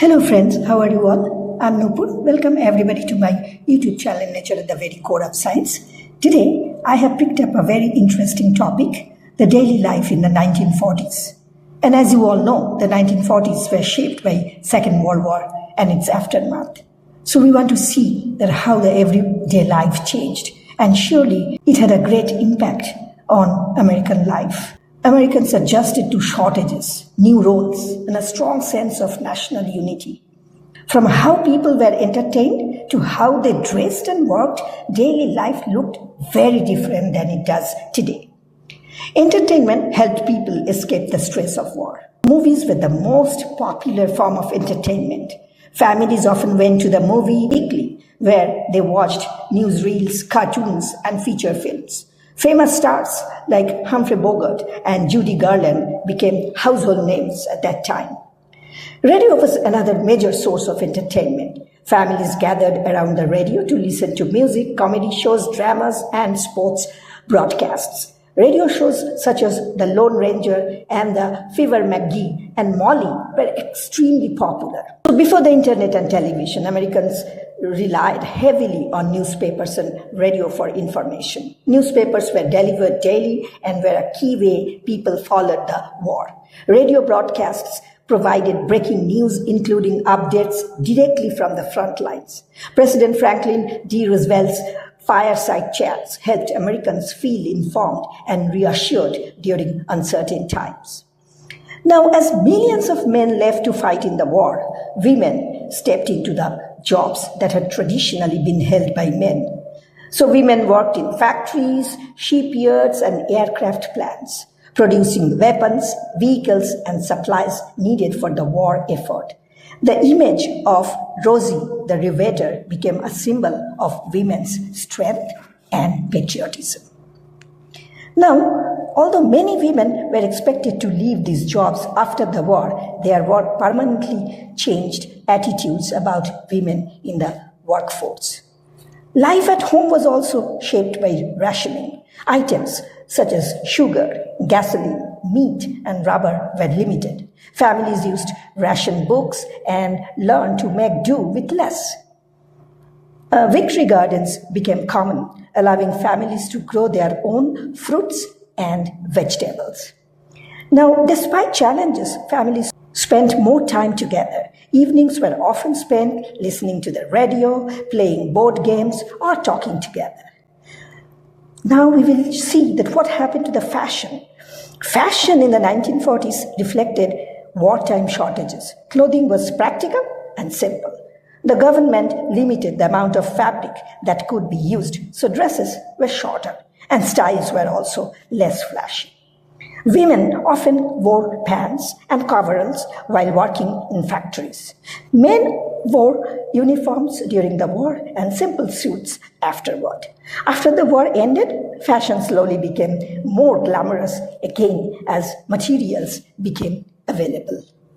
Hello friends, how are you all? I'm Nupur. Welcome everybody to my YouTube channel Nature at the Very Core of Science. Today, I have picked up a very interesting topic, the daily life in the 1940s. And as you all know, the 1940s were shaped by Second World War and its aftermath. So we want to see that how the everyday life changed, and surely it had a great impact on American life. Americans adjusted to shortages, new roles, and a strong sense of national unity. From how people were entertained to how they dressed and worked, daily life looked very different than it does today. Entertainment helped people escape the stress of war. Movies were the most popular form of entertainment. Families often went to the movie weekly, where they watched newsreels, cartoons, and feature films. Famous stars like Humphrey Bogart and Judy Garland became household names at that time. Radio was another major source of entertainment. Families gathered around the radio to listen to music, comedy shows, dramas, and sports broadcasts. Radio shows such as The Lone Ranger and the Fever McGee and Molly were extremely popular. So before the internet and television, Americans relied heavily on newspapers and radio for information. Newspapers were delivered daily and were a key way people followed the war. Radio broadcasts provided breaking news, including updates directly from the front lines. President Franklin D. Roosevelt's fireside chats helped Americans feel informed and reassured during uncertain times. Now, as millions of men left to fight in the war, women stepped into the jobs that had traditionally been held by men. So women worked in factories, shipyards, and aircraft plants, producing weapons, vehicles, and supplies needed for the war effort. The image of Rosie the Riveter became a symbol of women's strength and patriotism. Now, although many women were expected to leave these jobs after the war, there were permanently changed attitudes about women in the workforce. Life at home was also shaped by rationing. Items such as sugar, gasoline, meat, and rubber were limited. Families used ration books and learned to make do with less. Victory gardens became common, allowing families to grow their own fruits and vegetables. Now, despite challenges, families spent more time together. Evenings were often spent listening to the radio, playing board games, or talking together. Now we will see that what happened to the fashion. Fashion in the 1940s reflected wartime shortages. Clothing was practical and simple. The government limited the amount of fabric that could be used, so dresses were shorter and styles were also less flashy. Women often wore pants and coveralls while working in factories. Men wore uniforms during the war and simple suits afterward. After the war ended, fashion slowly became more glamorous again as materials became available.